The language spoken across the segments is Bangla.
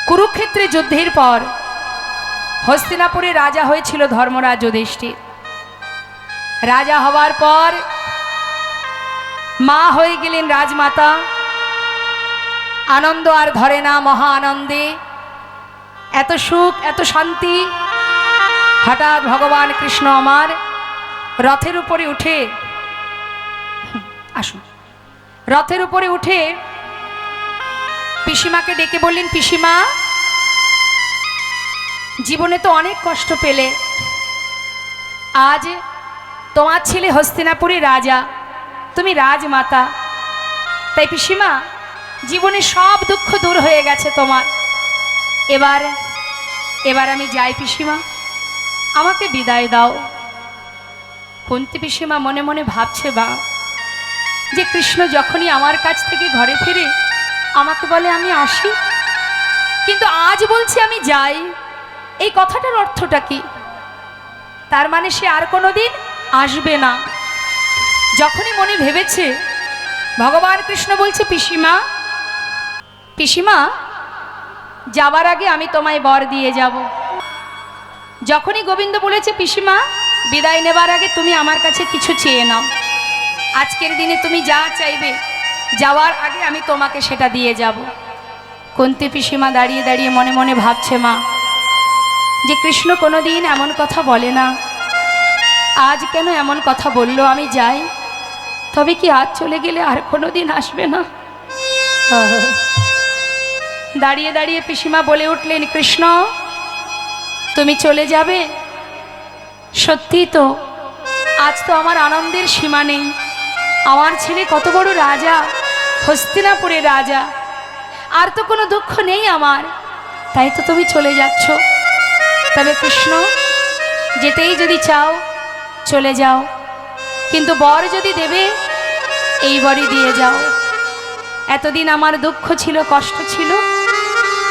কুরুক্ষেত্রে যুদ্ধের পর হস্তিনাপুরে রাজা হয়েছিল ধর্মরাজ যুধিষ্ঠির। রাজা হওয়ার পর মা হয়ে গেলেন রাজমাতা। আনন্দ আর ধরে না, মহা আনন্দে, এত সুখ এত শান্তি। হঠাৎ ভগবান কৃষ্ণ আমার রথের উপরে উঠে, আসুন, রথের উপরে উঠে পিসিমাকে ডেকে বললেন, পিসিমা, জীবনে তো অনেক কষ্ট পেলে, আজ তোমার ছেলে হস্তিনাপুরের রাজা, তুমি রাজমাতা, তাই পিসিমা জীবনে সব দুঃখ দূর হয়ে গেছে তোমার। এবার আমি যাই পিসিমা, আমাকে বিদায় দাও। কুন্তী পিসিমা মনে মনে ভাবছে, বা যে কৃষ্ণ যখনই আমার কাছ থেকে ঘরে ফিরে আমাকে বলে আমি আসি, কিন্তু আজ বলছে আমি যাই, এই কথাটার অর্থটা কি? তার মানে সে আর কোনোদিন আসবে না। যখনই মনে ভেবেছে, ভগবান কৃষ্ণ বলছে, পিসিমা, পিসিমা, যাবার আগে আমি তোমায় বর দিয়ে যাব। যখনই গোবিন্দ বলেছে, পিসিমা, বিদায় নেবার আগে তুমি আমার কাছে কিছু চেয়ে নাও, আজকের দিনে তুমি যা চাইবে যাওয়ার আগে আমি তোমাকে সেটা দিয়ে যাব। কুন্তী পিসিমা দাঁড়িয়ে দাঁড়িয়ে মনে মনে ভাবছে, মা, যে কৃষ্ণ কোনোদিন এমন কথা বলে না, আজ কেন এমন কথা বলল? আমি যাই, তবে কি আজ চলে গেলে আর কোনোদিন আসবে না? দাঁড়িয়ে দাঁড়িয়ে পিসিমা বলে উঠলেন, কৃষ্ণ, তুমি চলে যাবে? সত্যি তো, আজ তো আমার আনন্দের সীমা নেই। আমার ছেলে কত বড় রাজা, হস্তিনাপুরের রাজা, আর তো কোনো দুঃখ নেই আমার, তাই তো তুমি চলে যাচ্ছ। তবে কৃষ্ণ, যেতেই যদি চাও চলে যাও, কিন্তু বর যদি দেবে এই বরই দিয়ে যাও। এতদিন আমার দুঃখ ছিল, কষ্ট ছিল,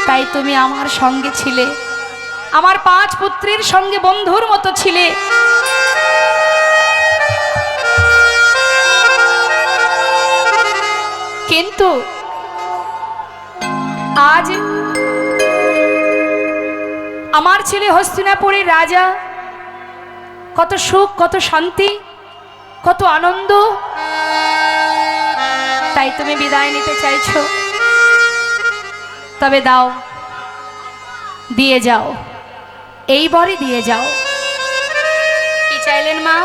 তাই তুমি আমার সঙ্গে ছিলে, আমার 5 পুত্রের সঙ্গে বন্ধুর মতো ছিলে। কিন্তু আজ আমার ছেলে হস্তিনাপুরের রাজা, কত সুখ, কত শান্তি, কত আনন্দ, তাই তুমি বিদায় নিতে চাইছো, তবে দাও, দিয়ে যাও, এই বরই দিয়ে যাও। কি চাইলেন মা?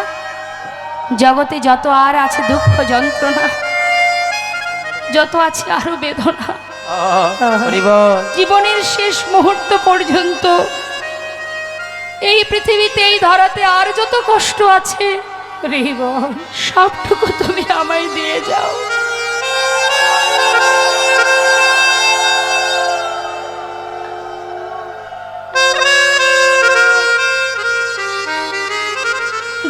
জগতে যত আর আছে দুঃখ যন্ত্রণা, যত আছে আরো বেদনা, জীবনের শেষ মুহূর্ত পর্যন্ত এই পৃথিবীতে, এই ধরাতে আর যত কষ্ট আছে সবটুকু তুমি আমায় দিয়ে যাও।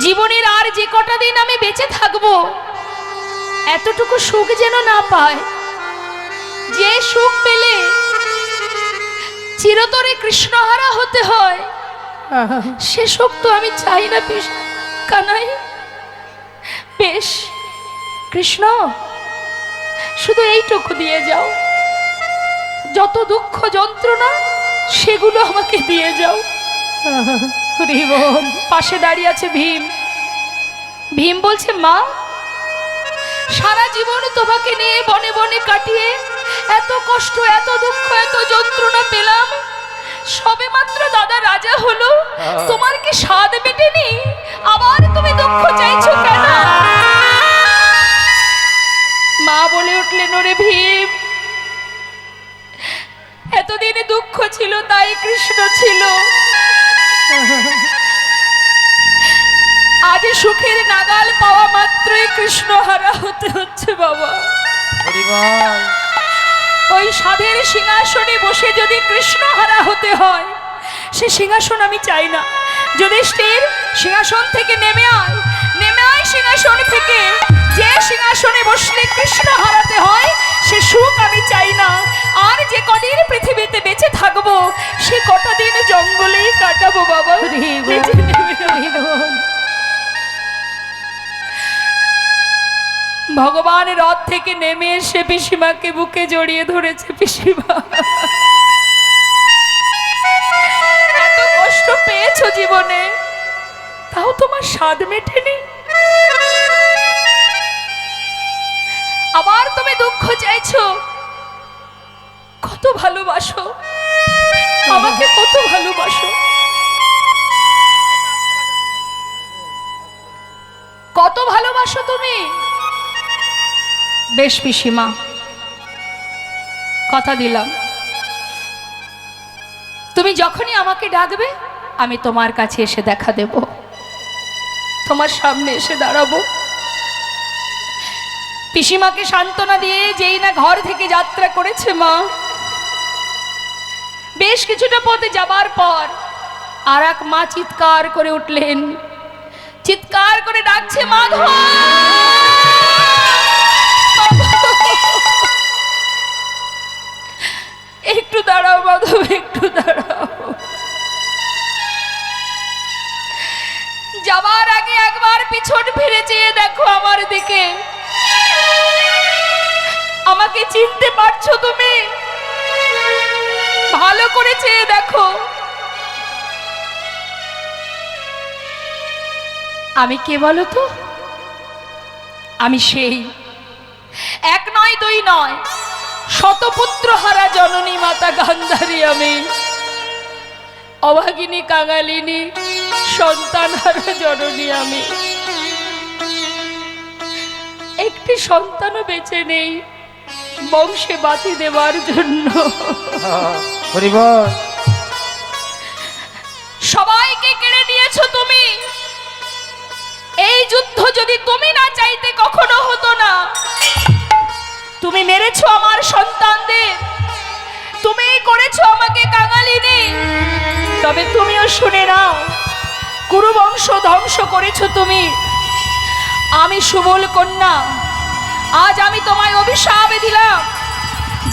জীবনের আর যে কটা দিন আমি বেঁচে থাকবো, এতটুকু সুখ যেন না পায়, যে সুখ পেলে চিরতরে কৃষ্ণহারা হতে হয়, সে সুখ তো আমি চাই না। কানাই, বেশ কৃষ্ণ, শুধু এইটুকু দিয়ে যাও, যত দুঃখ যন্ত্রণা সেগুলো আমাকে দিয়ে যাও। পাশে দাঁড়িয়ে আছে ভীম। ভীম বলছে, মা, সারা জীবন তোমাকে নিয়ে বনে বনে কাটিয়ে এত কষ্ট, এত দুঃখ, এত যন্ত্রণা পেলাম, সবে মাত্র দাদা রাজা হলো, তোমার কি স্বাদ মেটেনি? আবার তুমি দুঃখ চাইছো কেন? মা বলে উঠলেন, ওরে ভীম, এতদিন দুঃখ ছিল তাই কৃষ্ণ ছিল, আজ সুখের নাগাল পাওয়া মাত্রই কৃষ্ণ হারা হতে হচ্ছে বাবা। ওই সাধের সিংহাসনে বসে যদি কৃষ্ণ হারা হতে হয়, সে সিংহাসন আমি চাই না। যুধিষ্ঠির, সিংহাসন থেকে নেমে আয়, নেমে আয় সিংহাসন থেকে। যে সিংহাসনে বসলে কৃষ্ণ হারাতে হয়, সে সুখ আমি চাই না। আর যে কদিন পৃথিবীতে বেঁচে থাকবো, সে কটা দিন জঙ্গলেই কাটাবো বাবা। ভগবান রথ থেকে নেমে এসে পিসিমাকে বুকে জড়িয়ে ধরেছে। পিসিমা, স্বাদ মেটেনি? আবার তুমি দুঃখ চাইছো? কত ভালোবাসো আমাকে, কত ভালোবাসো, কত ভালোবাসো তুমি। বেশ পিসিমা, কথা দিলাম তুমি যখনই আমাকে ডাকবে আমি তোমার কাছে এসে দেখা দেব, তোমার সামনে এসে দাঁড়াবো। পিসিমাকে সান্ত্বনা দিয়ে যেই না ঘর থেকে যাত্রা করেছে মা, বেশ কিছুটা পথে যাবার পর আর এক মা চিৎকার করে উঠলেন, চিৎকার করে ডাকছে মাধব, একটু দাঁড়াও মাধব, একটু দাঁড়াও। যাবার আগে একবার পিছন ফিরে চেয়ে দেখো আমার দিকে, আমাকে চিনতে পারছো তুমি? ভালো করে চেয়ে দেখো, আমি কে বলো তো? আমি সেই এক নয় দুই নয় শতপুত্র হারা জননী মাতা গান্ধারী, আমি অভাগিনী কাঙালিনী সন্তান হারা জননী। আমি একটি সন্তানও বেঁচে নেই বংশে বাতি দেওয়ার জন্য। সবাইকে কেড়ে নিয়েছো তুমি। এই যুদ্ধ যদি তুমি না চাইতে কখনো হতো না। তুমি মেরেছো আমার সন্তানদের, তুমিই করেছো আমাকে কাঙালিনী। তবে তুমিও শুনে নাও, কুরু বংশ ধ্বংস করেছো তুমি। আমি সুবল কন্যা, আজ আমি তোমায় অভিশাপ দিলাম,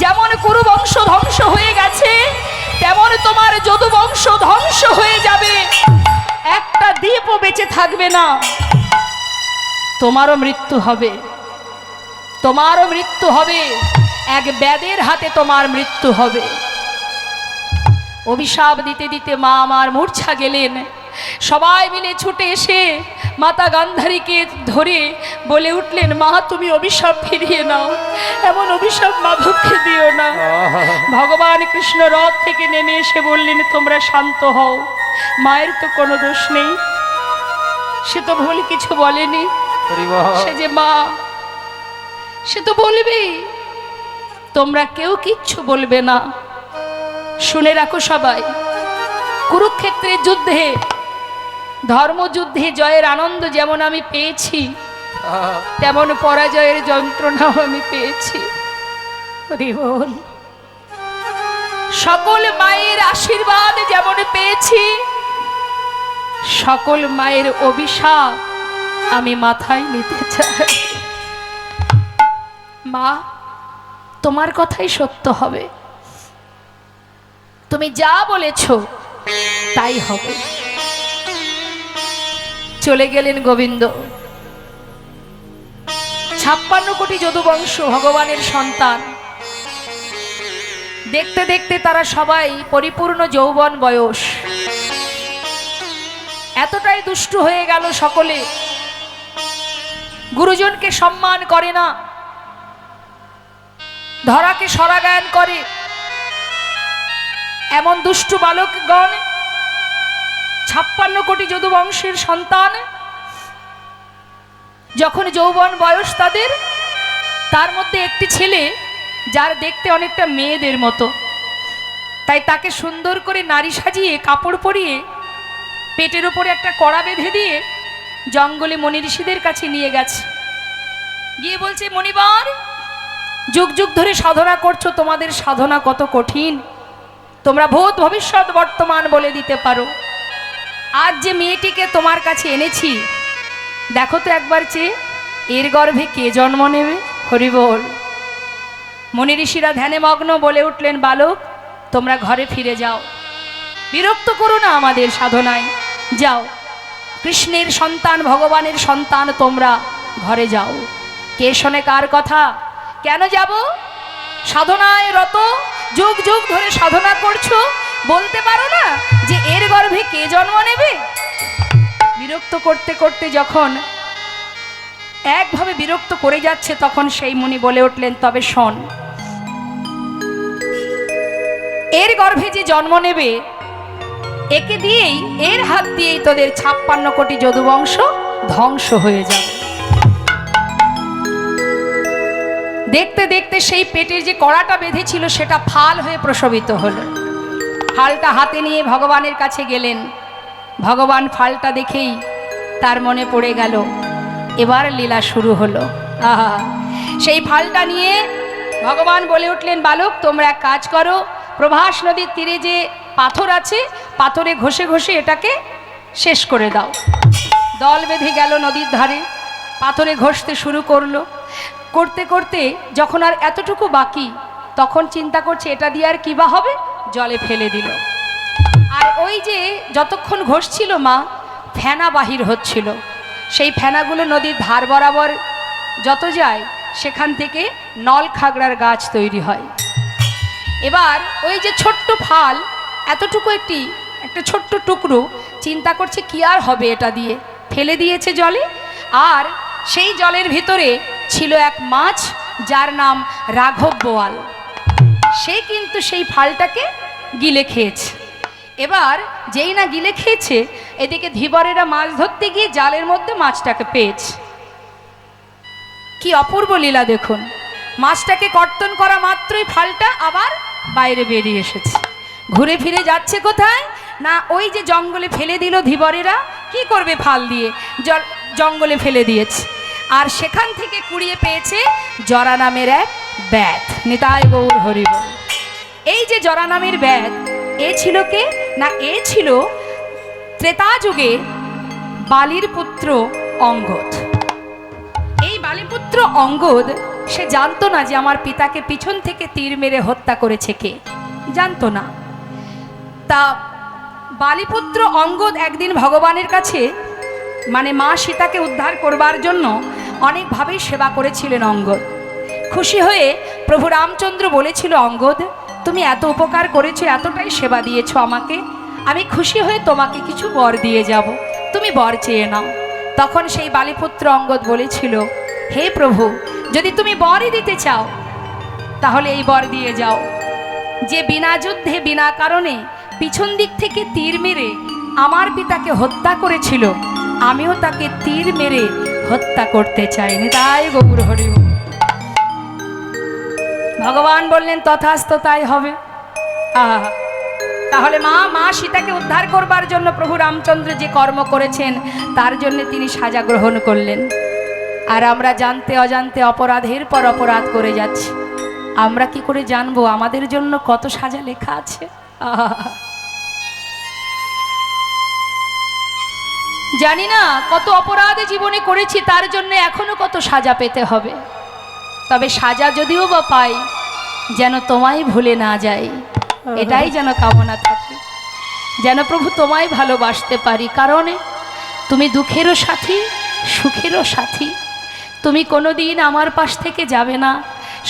যেমন কুরু বংশ ধ্বংস হয়ে গেছে তেমন তোমার যদু বংশ ধ্বংস হয়ে যাবে। একটা দ্বীপও বেঁচে থাকবে না। তোমারও মৃত্যু হবে, তোমারও মৃত্যু হবে, এক ব্যাদের হাতে তোমার মৃত্যু হবে। অভিশাপ দিতে দিতে মা আমার মূর্ছা গেলেন। সবাই মিলে ছুটে এসে মাতা গান্ধারীকে ধরে বলে উঠলেন, মা তুমি অভিশাপ ফিরিয়ে নাও, এমন অভিশাপ মাধবকে দিও না। ভগবান কৃষ্ণ রথ থেকে নেমে এসে বললেন, তোমরা শান্ত হও, মায়ের তো কোনো দোষ নেই, সে তো ভুল কিছু বলেনি। সে যে মা, সে তো বলবেই, তোমরা কেউ কিচ্ছু বলবে না। শুনে রাখো সবাই, কুরুক্ষেত্রের যুদ্ধে, ধর্মযুদ্ধে জয়ের আনন্দ যেমন আমি পেয়েছি, তেমন পরাজয়ের যন্ত্রণাও আমি পেয়েছি। সকল মায়ের আশীর্বাদ যেমন পেয়েছি, সকল মায়ের অভিশাপ আমি মাথায় নিতে চাই। মা, তোমার কথাই সত্য হবে, তুমি যা বলেছ তাই হবে। চলে গেলেন গোবিন্দ। 56 কোটি যদুবংশ ভগবানের সন্তান। দেখতে দেখতে তারা সবাই পরিপূর্ণ যৌবন বয়স। এতটাই দুষ্ট হয়ে গেল সকলে, গুরুজনকে সম্মান করে না, ধরাকে সরাগায়ন করে। এমন দুষ্টু বালকগণ, 56 কোটি যদুবংশের সন্তান, যখন যৌবন বয়স তাদের, তার মধ্যে একটি ছেলে যার দেখতে অনেকটা মেয়েদের মতো, তাই তাকে সুন্দর করে নারী সাজিয়ে কাপড় পরিয়ে পেটের উপরে একটা কড়া বেঁধে দিয়ে জঙ্গলে মনি ঋষিদের কাছে নিয়ে গেছে। গিয়ে বলছে, মনিবার, যুগ যুগ ধরে সাধনা করছো, তোমাদের সাধনা কত কঠিন, তোমরা ভূত ভবিষ্যৎ বর্তমান বলে দিতে পারো। আজ যে মেয়েটিকে তোমার কাছে এনেছি, দেখো তো একবার চেয়ে, এর গর্ভে কে জন্ম নেবে। হরি বল। মনি ঋষিরা ধ্যানে মগ্ন, বলে উঠলেন, বালক তোমরা ঘরে ফিরে যাও, বিরক্ত করো না আমাদের সাধনায়, যাও, কৃষ্ণের সন্তান ভগবানের সন্তান তোমরা, ঘরে যাও। কে শোনে কার কথা? কেন যাব? সাধনায় রত, যুগ যুগ ধরে সাধনা করছো, বলতে পারো না যে এর গর্ভে কে জন্ম নেবে? বিরক্ত করতে করতে যখন একভাবে বিরক্ত করে যাচ্ছে, তখন সেই মুনি বলে উঠলেন, তবে শোন, এর গর্ভে যে জন্ম নেবে, একে দিয়েই, এর হাত দিয়েই তোদের 56 কোটি যদুবংশ ধ্বংস হয়ে যাবে। দেখতে দেখতে সেই পেটের যে কড়াটা বেঁধেছিল সেটা ফাল হয়ে প্রসবিত হলো। ফালটা হাতে নিয়ে ভগবানের কাছে গেলেন। ভগবান ফালটা দেখেই তার মনে পড়ে গেল, এবার লীলা শুরু হলো। আহা, সেই ফালটা নিয়ে ভগবান বলে উঠলেন, বালক তোমরা এক কাজ করো, প্রভাস নদীর তীরে যে পাথর আছে, পাথরে ঘষে ঘষে এটাকে শেষ করে দাও। দল বেঁধে গেল নদীর ধারে, পাথরে ঘষতে শুরু করলো। করতে করতে যখন আর এতটুকু বাকি, তখন চিন্তা করছে এটা দিয়ে আর কি বা হবে, জলে ফেলে দিল। আর ওই যে যতক্ষণ ঘষছিল মা, ফেনা বাহির হচ্ছিল। সেই ফেনাগুলো নদীর ধার বরাবর যত যায়, সেখান থেকে নল খাগড়ার গাছ তৈরি হয়। এবার ওই যে ছোট্ট ফাল, এতটুকু একটা ছোট্ট টুকরো, চিন্তা করছে কি আর হবে এটা দিয়ে, ফেলে দিয়েছে জলে। আর সেই জলের ভিতরে ছিল এক মাছ, যার নাম রাঘব বোয়াল। সে কিন্তু সেই ফালটাকে গিলে খেয়েছে। এবার যেই না গিলে খেয়েছে, এদিকে ধীবরেরা মাছ ধরতে গিয়ে জালের মধ্যে মাছটাকে পেয়েছে। কি অপূর্ব লীলা দেখুন, মাছটাকে কর্তন করা মাত্রই ফালটা আবার বাইরে বেরিয়ে এসেছে। ঘুরে ফিরে যাচ্ছে কোথায় না, ওই যে জঙ্গলে ফেলে দিল ধীবরেরা। কি করবে ফাল দিয়ে, জঙ্গলে ফেলে দিয়েছে। আর সেখান থেকে কুড়িয়ে পেয়েছে জরা নামের এক ব্যাধ। নিতাই গৌর হরি বল। এই যে জরা নামের ব্যাধ, এ ছিল কে না, এ ছিল ত্রেতা যুগে বালির পুত্র অঙ্গদ। এই বালিপুত্র অঙ্গদ, সে জানতো না যে আমার পিতাকে পিছন থেকে তীর মেরে হত্যা করেছে কে, জানতো না। তা বালিপুত্র অঙ্গদ একদিন ভগবানের কাছে, মানে মা সীতাকে উদ্ধার করবার জন্য অনেকভাবেই সেবা করেছিলেন অঙ্গদ। খুশি হয়ে প্রভু রামচন্দ্র বলেছিল, অঙ্গদ তুমি এত উপকার করেছো, এতটাই সেবা দিয়েছো আমাকে, আমি খুশি হয়ে তোমাকে কিছু বর দিয়ে যাব, তুমি বর চেয়ে নাও। তখন সেই বালিপুত্র অঙ্গদ বলেছিল, হে প্রভু, যদি তুমি বরই দিতে চাও তাহলে এই বর দিয়ে যাও, যে বিনা যুদ্ধে বিনা কারণে পিছন দিক থেকে তীর মেরে আমার পিতাকে হত্যা করেছিল, আমিও তাকে তীর মেরে হত্যা করতে চাই। নিতাই গৌর হরি বল। ভগবান বললেন, তথাস্তু তাই হবে। আহা, তাহলে মা সীতাকে উদ্ধার করবার জন্য প্রভু রামচন্দ্র যে কর্ম করেছেন, তার জন্য তিনি সাজা গ্রহণ করলেন। আর আমরা জানতে অজান্তে অপরাধের পর অপরাধ করে যাচ্ছি। আমরা কি করে জানবো আমাদের জন্য কত সাজা লেখা আছে? জানি না কত অপরাধ জীবনে করেছি, তার জন্য এখনো কত সাজা পেতে হবে। তবে সাজা যদিও বা পাই, যেন তোমায় ভুলে না যাই, এটাই যেন কামনা থাকে, যেন প্রভু তোমায় ভালোবাসতে পারি। কারণ তুমি দুঃখেরও সাথী, সুখেরও সাথী। তুমি কোনোদিন আমার পাশ থেকে যাবে না,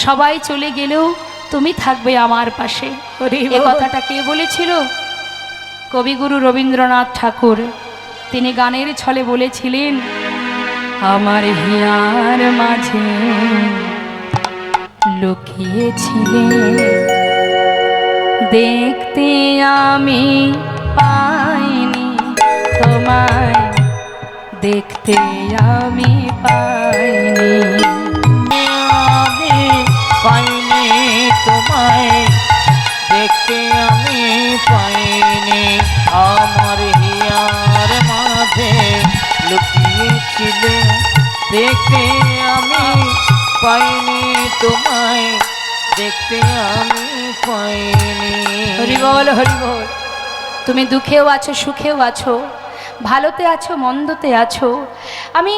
সবাই চলে গেলেও তুমি থাকবে আমার পাশে। এ কথাটা কে বলেছিল? কবিগুরু রবীন্দ্রনাথ ঠাকুর। তিনি গানের ছলে বলেছিলেন, আমার হিয়ার মাঝে লুকিয়েছিলে, দেখতে আমি পাইনি তোমায়, দেখতে আমি পাইনি, পাইনি তোমায়, দেখতে আমি পাইনি, আমার হিয়ার মাঝে লুকিয়েছিলে, দেখতে আমি পাইনি তোমায়, দেখতে আমি পাইনি। হরি বল, হরি বল। তুমি দুঃখেও আছো, সুখেও আছো, ভালোতে আছো, মন্দতে আছো, আমি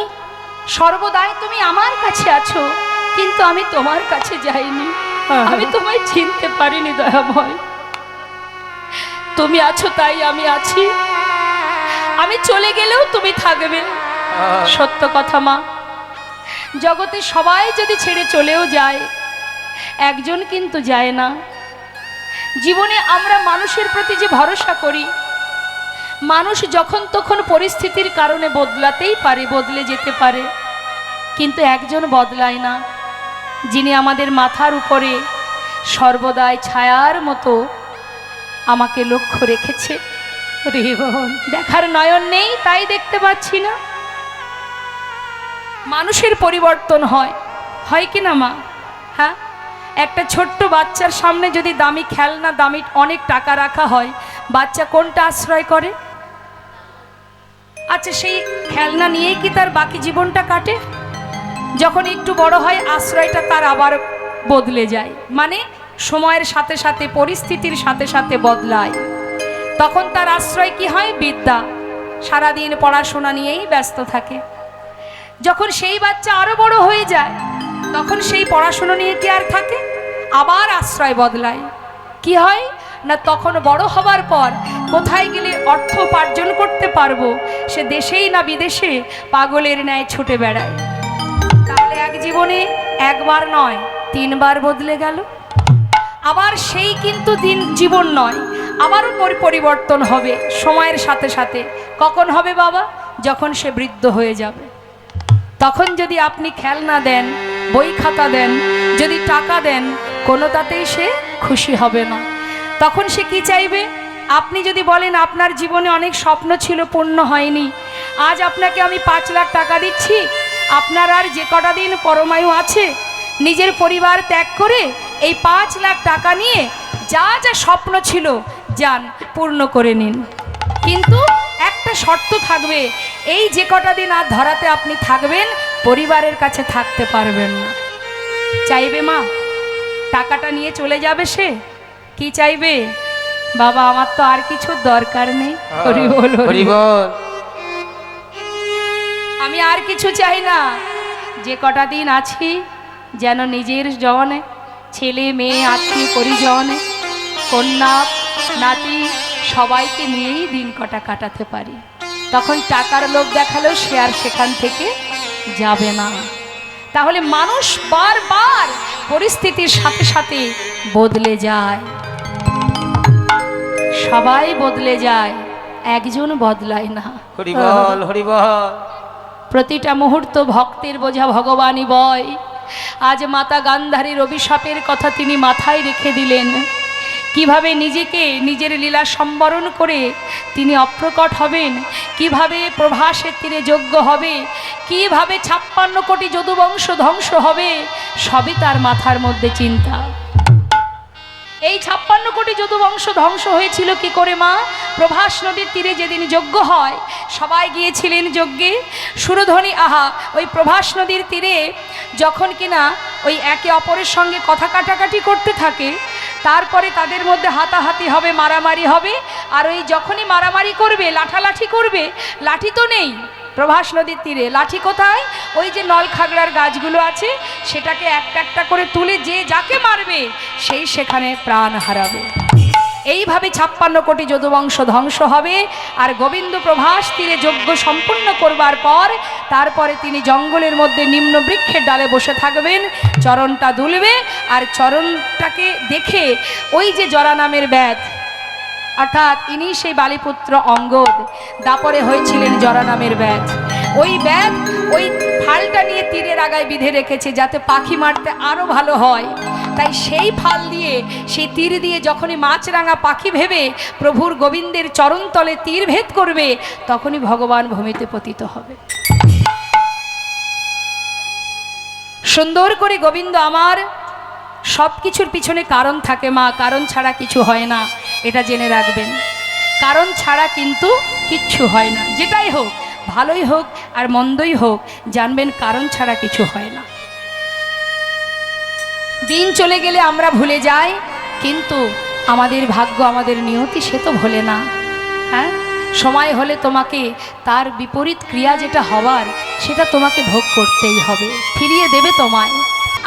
সর্বদাই তুমি আমার কাছে আছো, কিন্তু আমি তোমার কাছে যাইনি, আমি তোমায় চিনতে পারিনি দয়াময়। তুমি আছো তাই আমি আছি, আমি চলে গেলেও তুমি থাকবে। সত্য কথা মা, জগতে সবাই যদি ছেড়ে চলেও যায়, একজন কিন্তু যায় না। জীবনে আমরা মানুষের প্রতি যে ভরসা করি, মানুষ যখন তখন পরিস্থিতির কারণে বদলাতেই পারে, বদলে যেতে পারে, কিন্তু একজন বদলায় না, যিনি আমাদের মাথার উপরে সর্বদাই ছায়ার মতো আমাকে লক্ষ্য রেখেছে। দেখার নয়ন নেই তাই দেখতে পাচ্ছি না। মানুষের পরিবর্তন হয়, হয় কি না মা? হ্যাঁ, একটা ছোট্ট বাচ্চার সামনে যদি দামি খেলনা, দামি অনেক টাকা রাখা হয়, বাচ্চা কোনটা আশ্রয় করে? আচ্ছা, সেই খেলনা নিয়েই কি তার বাকি জীবনটা কাটে? যখন একটু বড় হয় আশ্রয়টা তার আবার বদলে যায়, মানে সময়ের সাথে সাথে পরিস্থিতির সাথে সাথে বদলায়। তখন তার আশ্রয় কি হয়? বিদ্যা। সারাদিন পড়াশোনা নিয়েই ব্যস্ত থাকে। যখন সেই বাচ্চা আরো বড় হয়ে যায় তখন সেই পড়াশোনা নিয়ে কি আর থাকে? আবার আশ্রয় বদলায়। কি হয় না, তখন বড় হবার পর কোথায় গেলে অর্থ উপার্জন করতে পারবো, সে দেশেই না বিদেশে পাগলের ন্যায় ছুটে বেড়ায়। তাহলে এক জীবনে একবার নয় 3 বার বদলে গেল। আবার সেই কিন্তু জীবন নয়, আবারও পরিবর্তন হবে সময়ের সাথে সাথে। কখন হবে বাবা? যখন সে বৃদ্ধ হয়ে যাবে। তখন যদি আপনি খেলনা দেন, বই খাতা দেন, যদি টাকা দেন, কোনোটাতেই সে খুশি হবে না। তখন সে কি চাইবে? আপনি যদি বলেন আপনার জীবনে অনেক স্বপ্ন ছিল, পূর্ণ হয়নি, আজ আপনাকে আমি 5 লাখ টাকা দিচ্ছি, আপনার আর যে কটা দিন পরমায়ু আছে, নিজের পরিবার ত্যাগ করে এই 5 লাখ টাকা নিয়ে যা যা স্বপ্ন ছিল যান পূর্ণ করে নিন। কিন্তু একটা শর্ত থাকবে, এই যে কটা দিন আর ধরাতে আপনি থাকবেন, পরিবারের কাছে থাকতে পারবেন না। চাইবে মা? টাকাটা নিয়ে চলে যাবে সে? কি চাইবে? বাবা আমার তো আর কিছু দরকার নেই, হরি বল হরি বল, আমি আর কিছু চাই না, যে কটা দিন আছি যেন নিজের জনে, ছেলে মেয়ে আত্মীয় পরিজনে, কন্যা নাতি সবাইকে নিয়েই দিন কটা কাটাতে পারি। তখন টাকার লোভ দেখালেও সে আর সেখান থেকে যাবে না। তাহলে মানুষ বারবার পরিস্থিতির সাথে সাথে বদলে যায়, সবাই বদলে যায়, একজন বদলায় না। হরি বল হরি বল। প্রতিটা মুহূর্ত ভক্তের বোঝা ভগবানই বয়। আজ মাতা গান্ধারীর অভিশাপের কথা তিনি মাথায় রেখে দিলেন। কিভাবে নিজেকে নিজের লীলা সম্বরণ করে তিনি অপ্রকট হবেন, কিভাবে প্রভাসের তীরে যজ্ঞ হবে, কিভাবে 56 কোটি যদুবংশ ধ্বংস হবে, সবই তার মাথার মধ্যে চিন্তা। এই 56 কোটি যদুবংশ ধ্বংস হয়েছিল কি করে মা? প্রভাস নদীর তীরে যেদিন যজ্ঞ হয়, সবাই গিয়েছিলেন যজ্ঞে। সুরধ্বনি আহা, ওই প্রভাস নদীর তীরে যখন কিনা ওই একে অপরের সঙ্গে কথা কাটাকাটি করতে থাকে, তারপরে তাদের মধ্যে হাতাহাতি হবে, মারামারি হবে। আর ওই যখনই মারামারি করবে, লাঠালাঠি করবে, লাঠি তো নেই প্রভাস নদীর তীরে, লাঠি কোথায়? ওই যে নলখাগড়ার গাছগুলো আছে, সেটাকে একটা একটা করে তুলে যে যাকে মারবে সেই সেখানে প্রাণ হারাবে। এইভাবে 56 কোটি যদুবংশ ধ্বংস হবে। আর গোবিন্দ প্রভাস তীরে যজ্ঞ সম্পূর্ণ করবার পর তারপরে তিনি জঙ্গলের মধ্যে নিম্ন বৃক্ষের ডালে বসে থাকবেন, চরণটা দুলবে। আর চরণটাকে দেখে ওই যে জরা নামের ব্যাধ, অর্থাৎ ইনি সেই বালিপুত্র অঙ্গদ, দাপরে হয়েছিলেন জরা নামের ব্যাধ। ওই ব্যাধ ওই ফালটা নিয়ে তীরের আগায় বিঁধে রেখেছে যাতে পাখি মারতে আরো ভালো হয়। তাই সেই ফাল দিয়ে, সেই তীর দিয়ে যখনই মাছরাঙা পাখি ভেবে প্রভুর গোবিন্দের চরণতলে তীর ভেদ করবে, তখনই ভগবান ভূমিতে পতিত হবে। সুন্দর করে গোবিন্দ আমার সব কিছুর পিছনে কারণ থাকে মা, কারণ ছাড়া কিছু হয় না, এটা জেনে রাখবেন। কারণ ছাড়া কিন্তু কিচ্ছু হয় না, যেটাই হোক, ভালোই হোক আর মন্দই হোক, জানবেন কারণ ছাড়া কিছু হয় না। দিন চলে গেলে আমরা ভুলে যাই, কিন্তু আমাদের ভাগ্য, আমাদের নিয়তি সে তো ভোলে না। হ্যাঁ, সময় হলে তোমাকে তার বিপরীত ক্রিয়া যেটা হবার, সেটা তোমাকে ভোগ করতেই হবে, ফিরিয়ে দেবে তোমায়।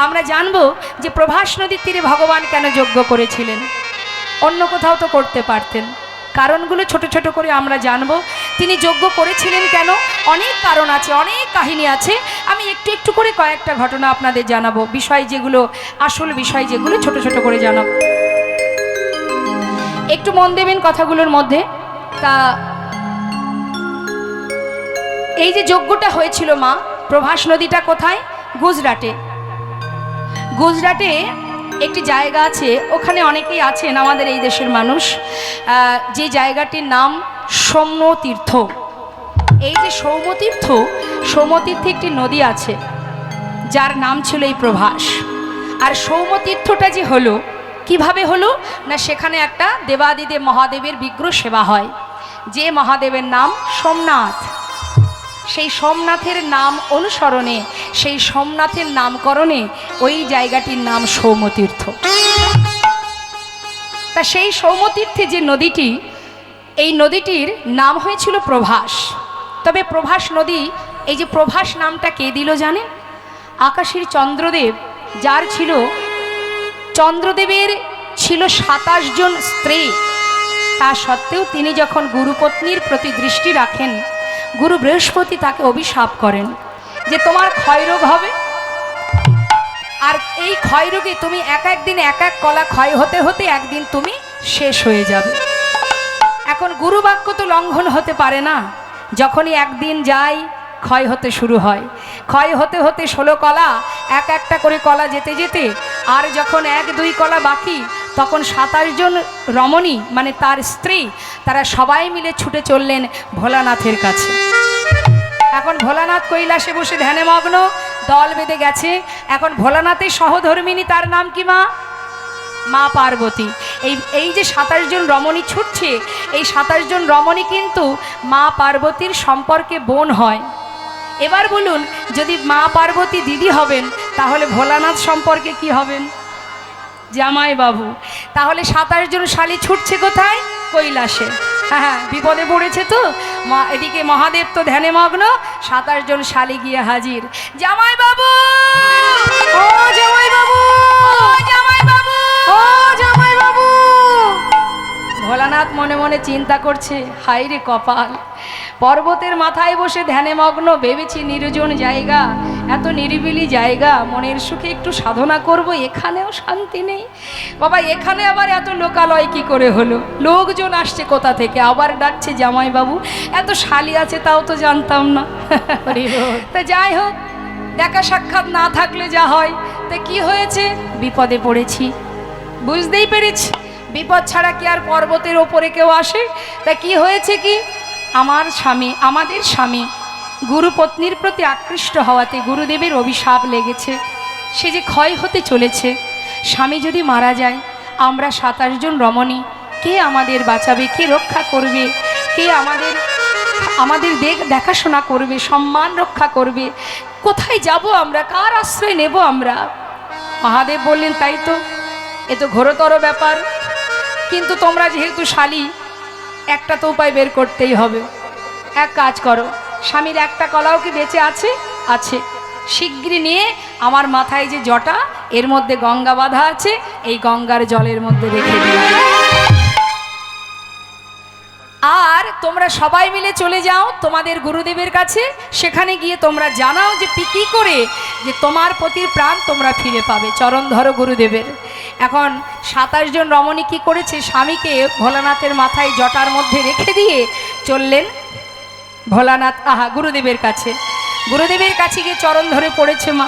আমরা জানবো যে প্রভাস নদীর তীরে ভগবান কেন যজ্ঞ করেছিলেন, অন্য কোথাও তো করতে পারতেন। কারণগুলো ছোট ছোট করে আমরা জানবো। তিনি যজ্ঞ করেছিলেন কেন, অনেক কারণ আছে, অনেক কাহিনী আছে। আমি একটু একটু করে কয়েকটা ঘটনা আপনাদের জানাবো, বিষয় যেগুলো আসল বিষয়, যেগুলো ছোট ছোট করে জানাবো। একটু মন দেবেন কথাগুলোর মধ্যে। তা এই যে যজ্ঞটা হয়েছিল মা, প্রভাস নদীটা কোথায়? গুজরাটে। গুজরাটে একটি জায়গা আছে, ওখানে অনেকেই আছেন আমাদের এই দেশের মানুষ, যে জায়গাটির নাম সৌম্যতীর্থ। এই যে সৌম্যতীর্থে একটি নদী আছে যার নাম ছিল এই প্রভাস। আর সৌম্যতীর্থটা যে হলো কিভাবে হলো না, সেখানে একটা দেবাদিদেব মহাদেবের বিগ্রহ সেবা হয়, যে মহাদেবের নাম সোমনাথ। সেই সোমনাথের নাম অনুসরণে, সেই সোমনাথের নামকরণে ওই জায়গাটির নাম সৌম্যতীর্থ। তা সেই সৌম্যতীর্থে যে নদীটি, এই নদীটির নাম হয়েছিল প্রভাস। তবে প্রভাস নদী, এই যে প্রভাস নামটা কে দিল জানেন? আকাশের চন্দ্রদেব, যার ছিল, চন্দ্রদেবের ছিল 27 জন স্ত্রী, তা সত্ত্বেও তিনি যখন গুরুপত্নীর প্রতি দৃষ্টি রাখেন, গুরু বৃহস্পতি তাকে অভিশাপ করেন যে তোমার ক্ষয়রোগ হবে, আর এই ক্ষয়রোগে তুমি একদিন এক কলা ক্ষয় হতে হতে একদিন তুমি শেষ হয়ে যাবে। এখন গুরু বাক্য তো লঙ্ঘন হতে পারে না, যখনই একদিন যায় ক্ষয় হতে শুরু হয়, ক্ষয় হতে হতে 16 কলা, একটা করে কলা যেতে যেতে, আর যখন 1-2 কলা বাকি, তখন 27 জন রমণী মানে তার স্ত্রী, তারা সবাই মিলে ছুটে চললেন ভোলানাথের কাছে। এখন ভোলানাথ কৈলাসে বসে ধ্যানে মগ্ন, দল বেঁধে গেছে। এখন ভোলানাথের সহধর্মিনী, তার নাম কি মা? মা পার্বতী। এই যে 27 জন রমণী ছুটছে, এই 27 জন রমণী কিন্তু মা পার্বতীর সম্পর্কে বোন হয়। এবার বলুন, যদি মা পার্বতী দিদি হবেন, তাহলে ভোলানাথ সম্পর্কে কি হবেন? জামাই বাবু। তাহলে 27 জন শালী ছুটছে কোথায়? কৈলাসে। হ্যাঁ, বিপদে পড়েছে তো মা, এদিকে মহাদেব তো ধ্যানে মগ্ন, 27 জন শালী গিয়ে হাজির। জামাই বাবু, ও জামাই বাবু, ও জামাই বাবু, ও জামাই বাবু। ভোলানাথ মনে মনে চিন্তা করছে, হায় রে কপাল, পর্বতের মাথায় বসে ধ্যানে মগ্ন, ভেবেছি নির্জন জায়গা, এত নিরিবিলি জায়গা, মনের সুখে একটু সাধনা করব, এখানেও শান্তি নেই। বাবা, এখানে আবার এত লোকালয় কি করে হলো? লোকজন আসছে কোথা থেকে, আবার ডাকছে জামাই বাবু। এত শালি আছে তাও তো জানতাম না। তা যাই হোক, দেখা সাক্ষাৎ না থাকলে যা হয়। তা কি হয়েছে? বিপদে পড়েছি, বুঝতেই পেরেছি। বিপদ ছাড়া কি আর পর্বতের ওপরে কেউ আসে? তা কি হয়েছে কি, আমাদের স্বামী গুরুপত্নীর প্রতি আকৃষ্ট হওয়াতে গুরুদেবের অভিশাপ লেগেছে। সে যে ক্ষয় হতে চলেছে, স্বামী যদি মারা যায়, আমরা 27 জন রমণী, কে আমাদের বাঁচাবে, কে রক্ষা করবে, কে আমাদের দেখাশোনা করবে, সম্মান রক্ষা করবে? কোথায় যাব আমরা, কার আশ্রয় নেব আমরা? মহাদেব বললেন, তাই তো, এ তো ঘোরতর ব্যাপার, কিন্তু তোমরা যেহেতু শালী, একটা তো উপায় বের করতেই হবে। এক কাজ করো, স্বামীর একটা কলাও কি বেঁচে আছে? আছে। শিগগিরই নিয়ে আমার মাথায় যে জটা, এর মধ্যে গঙ্গা বাঁধা আছে, এই গঙ্গার জলের মধ্যে রেখে দিও। আর তোমরা সবাই মিলে চলে যাও তোমাদের গুরুদেবের কাছে, সেখানে গিয়ে তোমরা জানাও যে কি করে যে তোমার পতির প্রাণ তোমরা ফিরে পাবে, চরণ ধরো গুরুদেবের। এখন 27 জন রমণী কি করেছে, স্বামীকে ভোলানাথের মাথায় জটার মধ্যে রেখে দিয়ে চললেন ভোলানাথ গুরুদেবের কাছে। গুরুদেবের কাছে গিয়ে চরণ ধরে পড়েছে মা,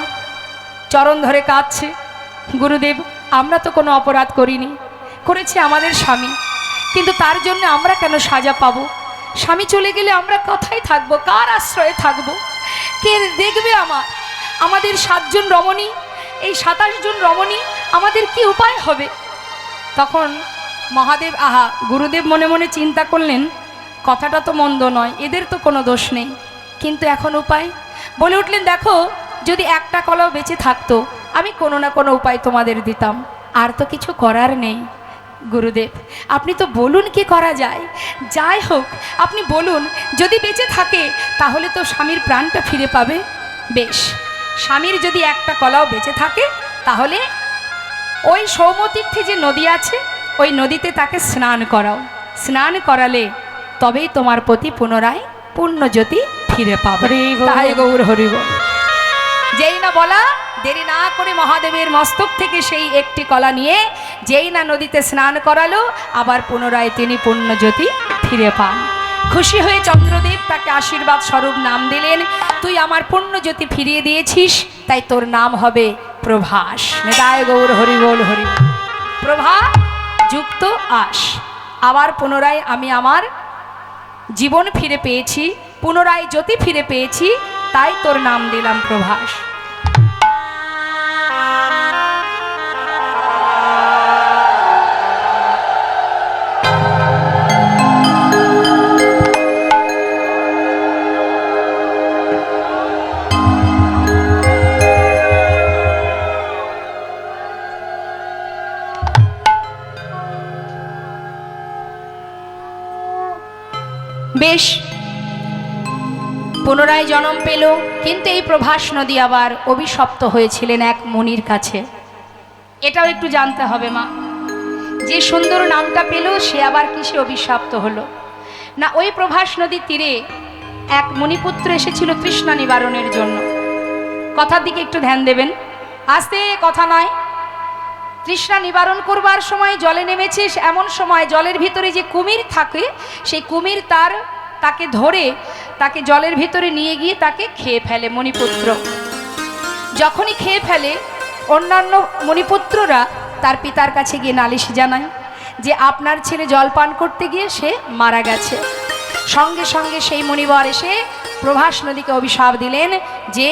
চরণ ধরে কাঁদছে, গুরুদেব, আমরা তো কোনো অপরাধ করিনি, করেছে আমাদের স্বামী, কিন্তু তার জন্য আমরা কেন সাজা পাবো? স্বামী চলে গেলে আমরা কোথায় থাকবো, কার আশ্রয়ে থাকবো, কে দেখবে আমাদের 7 জন রমণী, এই 27 জন রমণী, আমাদের কি উপায় হবে? তখন মহাদেব গুরুদেব মনে মনে চিন্তা করলেন, কথাটা তো মন্দ নয়, এদের তো কোনো দোষ নেই, কিন্তু এখন উপায়? বলে উঠলেন, দেখো, যদি একটা কলাও বেঁচে থাকতো, আমি কোনো না কোনো উপায় তোমাদের দিতাম, আর তো কিছু করার নেই। গুরুদেব, আপনি তো বলুন কি করা যায়। যাই হোক, আপনি বলুন, যদি বেঁচে থাকে তাহলে তো স্বামীর প্রাণটা ফিরে পাবে। বেশ, স্বামীর যদি একটা কলাও বেঁচে থাকে, তাহলে ওই সৌম্যতীর্থে যে নদী আছে, ওই নদীতে তাকে স্নান করাও। স্নান করালে তবেই তোমার প্রতি পুনরায় পুণ্যজ্যোতি ফিরে পাবে। তাই গৌর হরি বল। যেই না বলা, দেরি না করে মহাদেবের মস্তক থেকে সেই একটি কলা নিয়ে যেই না নদীতে স্নান করালো, আবার পুনরায় তিনি পুণ্যজ্যোতি ফিরে পান। খুশি হয়ে চন্দ্রদেব তাকে আশীর্বাদ স্বরূপ নাম দিলেন, তুই আমার পুণ্যজ্যোতি ফিরিয়ে দিয়েছিস, তাই তোর নাম হবে প্রভাস। নিতাই গৌর হরি বল হরি বল। প্রভা যুক্ত আস, আবার পুনরায় আমি আমার জীবন ফিরে পেয়েছি, পুনরায় জ্যোতি ফিরে পেয়েছি, তাই তোর নাম দিলাম প্রভাস। বেশ, পুনরায় জন্ম পেল, কিন্তু এই প্রভাস নদী আবার অভিশপ্ত হয়েছিলেন এক মুনির কাছে। এটাও একটু জানতে হবে মা, যে সুন্দর নামটা পেল সে আবার কিসে অভিশপ্ত হলো না, ওই প্রভাস নদীর তীরে এক মুনিপুত্র এসেছিল তৃষ্ণা নিবারণের জন্য। কথার দিকে একটু ধ্যান দেবেন, আস্তে কথা নয়। তৃষ্ণা নিবারণ করবার সময় জলে নেমেছে, এমন সময় জলের ভিতরে যে কুমির থাকে, সেই কুমির তাকে ধরে তাকে জলের ভিতরে নিয়ে গিয়ে তাকে খেয়ে ফেলে মণিপুত্র। যখনই খেয়ে ফেলে, অন্যান্য মণিপুত্ররা তার পিতার কাছে গিয়ে নালিশ জানায় যে আপনার ছেলে জল পান করতে গিয়ে সে মারা গেছে। সঙ্গে সঙ্গে সেই মুনিবর এসে প্রভাস নদীকে অভিশাপ দিলেন যে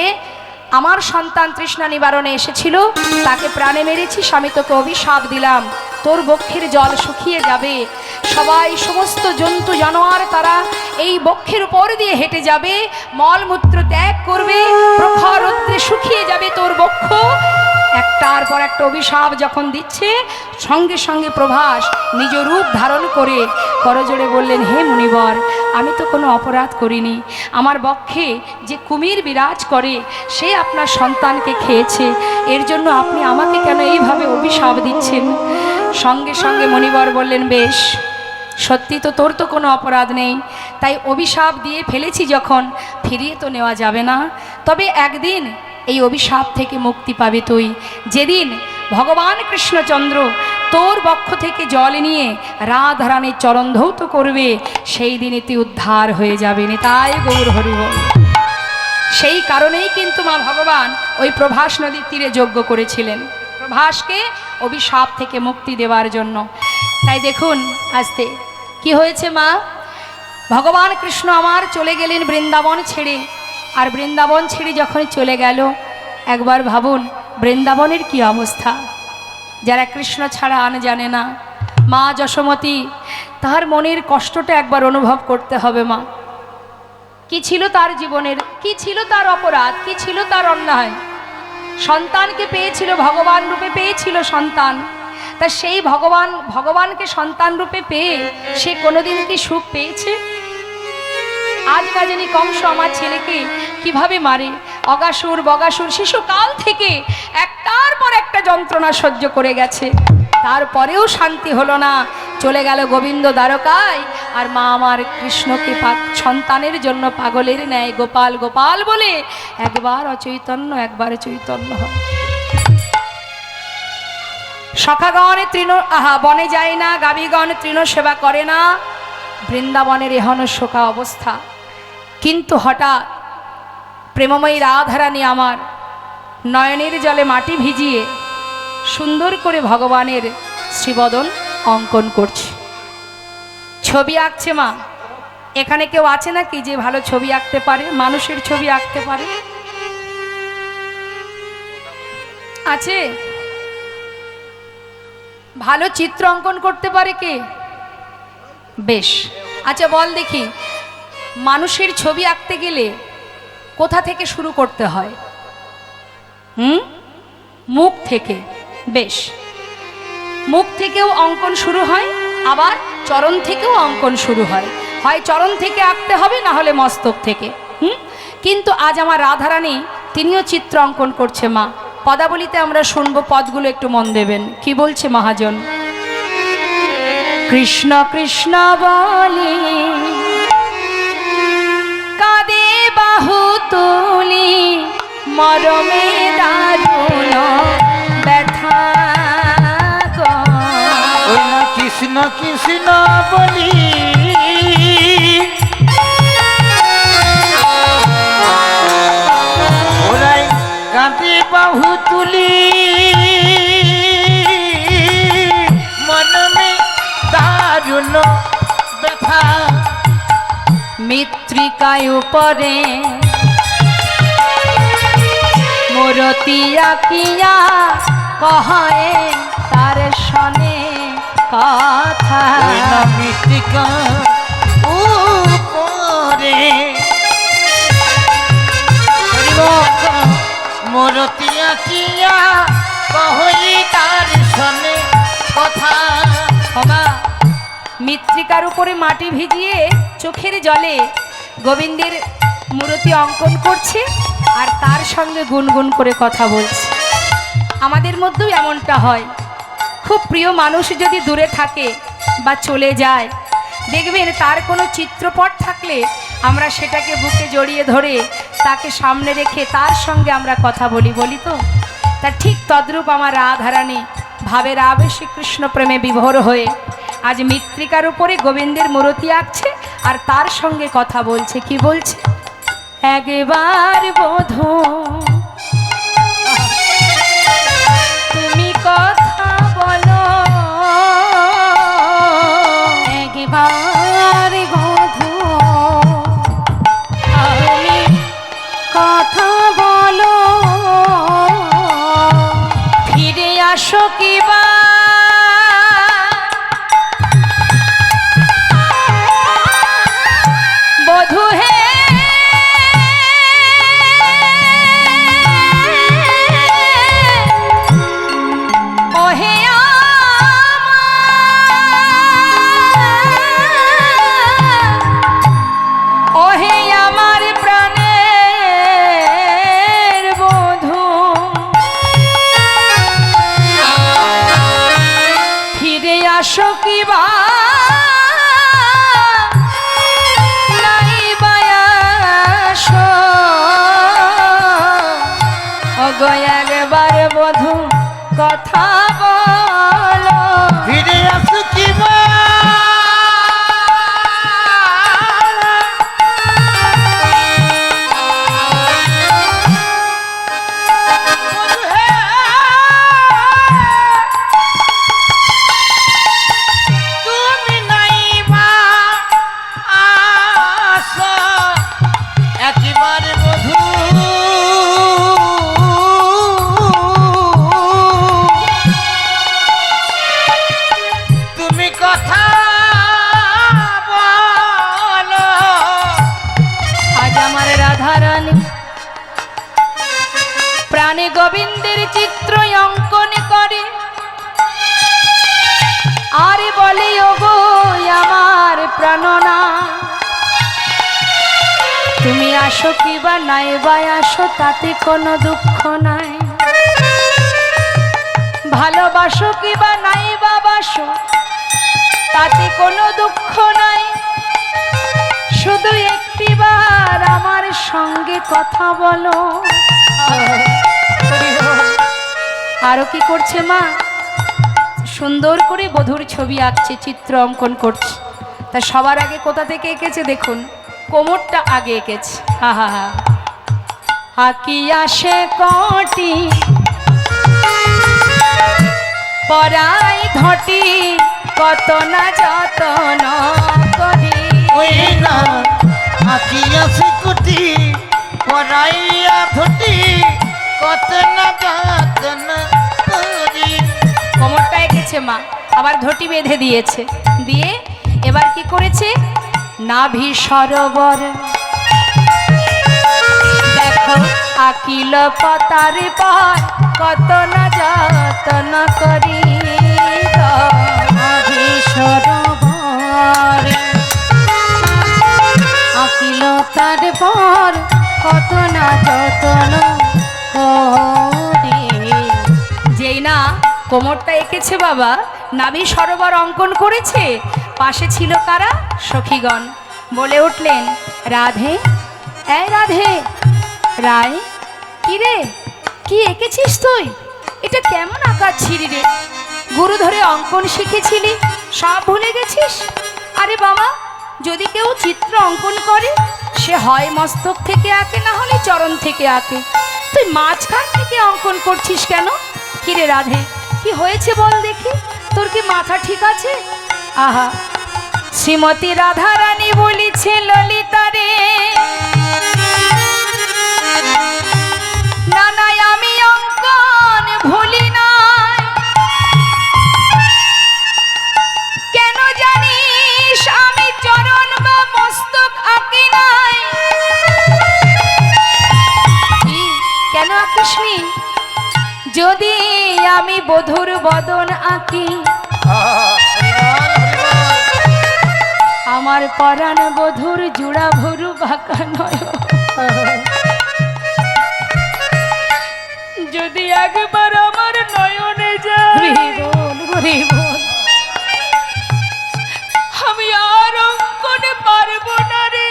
আমার সন্তান তৃষ্ণা নিবারণে এসেছিল, তাকে প্রাণে মেরেছি, আমি তোকে অভিশাপ দিলাম, তোর বক্ষের জল শুকিয়ে যাবে, সবাই সমস্ত জন্তু জানোয়ার তারা এই বক্ষের উপর দিয়ে হেঁটে যাবে, মলমূত্র ত্যাগ করবে, প্রখর রৌদ্রে শুকিয়ে যাবে তোর বক্ষ। একটার পর একটা অভিশাপ যখন দিচ্ছে, সঙ্গে সঙ্গে প্রভাস নিজ রূপ ধারণ করে করজোড়ে বললেন, হে মুনিবর, আমি তো কোনো অপরাধ করিনি, আমার বক্ষে যে কুমির বিরাজ করে সে আপনার সন্তানকে খেয়েছে, এর জন্য আপনি আমাকে কেন এইভাবে অভিশাপ দিচ্ছেন? সঙ্গে সঙ্গে মুনিবর বললেন, বেশ, সত্যি তো তোর তো কোনো অপরাধ নেই, তাই অভিশাপ দিয়ে ফেলেছি যখন, ফিরিয়ে তো নেওয়া যাবে না, তবে একদিন এই অভিশাপ থেকে মুক্তি পাবে তুই, যেদিন ভগবান কৃষ্ণচন্দ্র তোর বক্ষ থেকে জল নিয়ে রাধারানীর চরণ ধৌত করবে, সেই দিনে তুই উদ্ধার হয়ে যাবে। নিতাই গৌর হরি বল। সেই কারণেই কিন্তু মা ভগবান ওই প্রভাস নদীর তীরে যজ্ঞ করেছিলেন, প্রভাসকে অভিশাপ থেকে মুক্তি দেওয়ার জন্য। তাই দেখুন আস্তে কি হয়েছে মা, ভগবান কৃষ্ণ আমার চলে গেলেন বৃন্দাবন ছেড়ে, আর বৃন্দাবন ছেড়ে যখন চলে গেল, একবার ভাবুন বৃন্দাবনের কি অবস্থা। যারা কৃষ্ণ ছাড়া আন জানে না, মা যশোমতী, তার মনের কষ্টটা একবার অনুভব করতে হবে মা। কি ছিল তার জীবনের, কি ছিল তার অপরাধ, কি ছিল তার অন্যায়? সন্তানকে পেয়েছিল, ভগবান রূপে পেয়েছিল সন্তান, তা সেই ভগবানকে সন্তান রূপে পেয়ে সে কোনোদিন কি সুখ পেয়েছে? আজ না জানি কংস আমার ছেলেকে কিভাবে মারে, অগাসুর বগাসুর শিশুকাল থেকে একটার পর একটা যন্ত্রণা সহ্য করে গেছে, তারপরেও শান্তি হলো না, চলে গেল গোবিন্দ দ্বারকায়, আর মা আমার কৃষ্ণকে সন্তানের জন্য পাগলের ন্যায় গোপাল গোপাল বলে একবার অচৈতন্য একবার চৈতন্য হয়। সখাগণ বনে যায় না, গাভীগণ তৃণ সেবা করে না, বৃন্দাবনের এহন শোকা অবস্থা। কিন্তু হঠাৎ প্রেমময়ী রাধারানী আমার নয়নের জলে মাটি ভিজিয়ে সুন্দর করে ভগবানের শ্রীবদন অঙ্কন করছে, ছবি আঁকছে। মা, এখানে কেউ আছে নাকি যে ভালো ছবি আঁকতে পারে, মানুষের ছবি আঁকতে পারে? আছে? ভালো চিত্র অঙ্কন করতে পারে কে? বেশ, আচ্ছা বল দেখি, মানুষের ছবি আঁকতে গেলে কোথা থেকে শুরু করতে হয়? মুখ থেকে। বেশ, মুখ থেকেও অঙ্কন শুরু হয়, আবার চরণ থেকেও অঙ্কন শুরু হয়, হয় চরণ থেকে আঁকতে হবে, না হলে মস্তক থেকে। কিন্তু আজ আমার রাধারানী তিনিও চিত্র অঙ্কন করছে মা। পদাবলিতে আমরা শুনবো, পদগুলো একটু মন দেবেন। কি বলছে মহাজন? কৃষ্ণ কৃষ্ণ বলি কাঁদে বাহু তুলি, মরমে দারুণ ব্যথা কৃষ্ণ কৃষ্ণ বলি হলো ব্যথা। মৃত্তিকায় উপরে মূরতি আঁকিয়া কহে তার সনে কথা। ওই না মৃত্তিকা উপরে মূরতি আঁকিয়া কহই তার সনে কথা। ক্ষমা মৃত্তিকার উপরে মাটি ভিজিয়ে চোখের জলে গোবিন্দের মূর্তি অঙ্কন করছে আর তার সঙ্গে গুনগুন করে কথা বলছে। আমাদের মধ্যেও এমনটা হয়, খুব প্রিয় মানুষ যদি দূরে থাকে বা চলে যায়, দেখবেন তার কোনো চিত্রপট থাকলে আমরা সেটাকে বুকে জড়িয়ে ধরে তাকে সামনে রেখে তার সঙ্গে আমরা কথা বলি তো। তা ঠিক তদ্রূপ আমার রাধারানী ভাবের আবেশে কৃষ্ণ প্রেমে বিভোর হয়ে আজ মৃত্তিকার উপরে গোবিন্দের মূর্তি আঁকছে আর তার সঙ্গে কথা বলছে। কি বলছে? একবার বধূ তুমি কথা বলো, একবার বধূ তুমি কথা বলো, ফিরে আসো কিবা বধূ হে। আসো কিবা নাই বায়াসো, ওগো একবার বধূ কথা বলো, ফিরে আসো কিবা প্রাণে গোবিন্দের চিত্র অঙ্কন করে আর বলে ওগো আমার প্রাণনা, তুমি আসো কিবা নাই বা আসো তাতে কোনো দুঃখ নাই, ভালোবাসো কিবা নাই বা বাসো তাতে কোনো দুঃখ নাই, শুধু একটিবার আমার সঙ্গে কথা বলো। আরো কি করছে মা? সুন্দর করে বধূর ছবি আঁকছে, চিত্র অঙ্কন করছে। তা সবার আগে কোথা থেকে এঁকেছে দেখুন, কোমরটা আগে এঁকেছে। হা হা হা। আঁকিয়া সে কটি পরাই ধটি কত না যতন করি, ওই না আঁকিয়া সে কটি পরাইয়া ধটি কত না যতন করি। কোমরটা এঁকেছে মা, আবার ধটি বেঁধে দিয়েছে, দিয়ে এবার কি করেছে? নাভি সরোবর দেখো আকিল পাতার পর কত না যতন করি, নাভি সরোবর আকিল তার পর কত না যতন করি। যেই না কোমরটা এঁকেছে বাবা, নাভি সরোবর অঙ্কন করেছে, পাশে ছিল কারা? সখীগণ। বলে উঠলেন, রাধে এই রাধে, রায় কি রে, কি এঁকেছিস তুই? এটা কেমন আঁকাচ্ছিলি রে? গুরু ধরে অঙ্কন শিখেছিলি, সব ভুলে গেছিস? আরে বাবা, যদি কেউ চিত্র অঙ্কন করে সে হয় মস্তক থেকে আঁকে, না হলে চরণ থেকে আঁকে, তুই মাঝখান থেকে অঙ্কন করছিস কেন? কি রে রাধে, কি হয়েছে বল দেখি, তোর কি মাথা ঠিক আছে? আহা, শ্রীমতী রাধারানী বলিছে ললিতারে, না নাই আমি অঙ্কন ভুলি নাই, কেন জানিস আমি চরণ বা মস্তক আঁকি নাই। কেন আঁকিসনি? যদি আমি বধুর বদন আঁকি, আমার পরাণ বধুর জুড়া ভরু বাঁকা নয়। যদি একবার আমার নয়নে যায়, আমি আর অঙ্কনে পারবো না রে।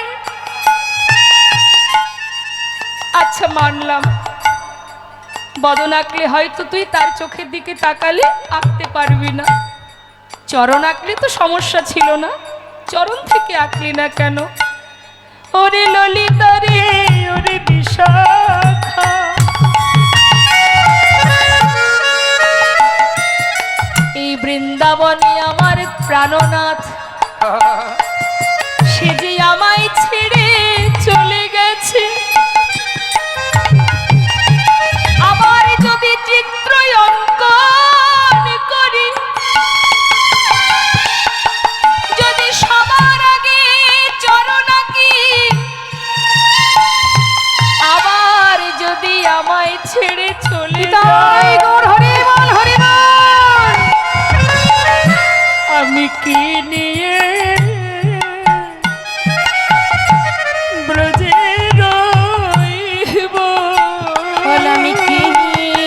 আচ্ছা মানলাম, বদন আঁকলে হয়তো তুই তার চোখের দিকে তাকালে আঁকতে পারবি না, চরণ আঁকলে তো সমস্যা ছিল না, চরণ থেকে আঁকলি না কেন? ওরে ললিতা রে, ওরে বিশাখা, এই বৃন্দাবনে আমার প্রাণনাথ, সে যে আমায় ছেড়ে চলে গেছে। আবার যদি চিত্র অঙ্কন করি, যদি সবার আগে চরণ আঁকি, আবার যদি আমায় ছেড়ে চলে যায়, আমি কি নিয়ে ব্রজে রইব? আমি কি নিয়ে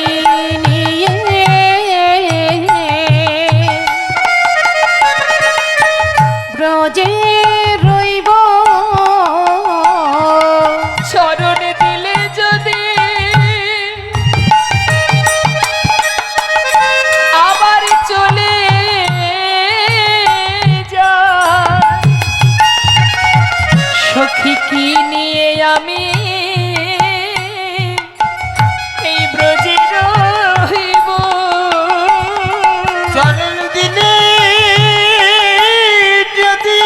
ব্রজে রইব? চরণ দিলে যদি আবার চলে যায়, সখী কি নিয়ে আমি এই ব্রজে রহিব? চরণ দিলে যদি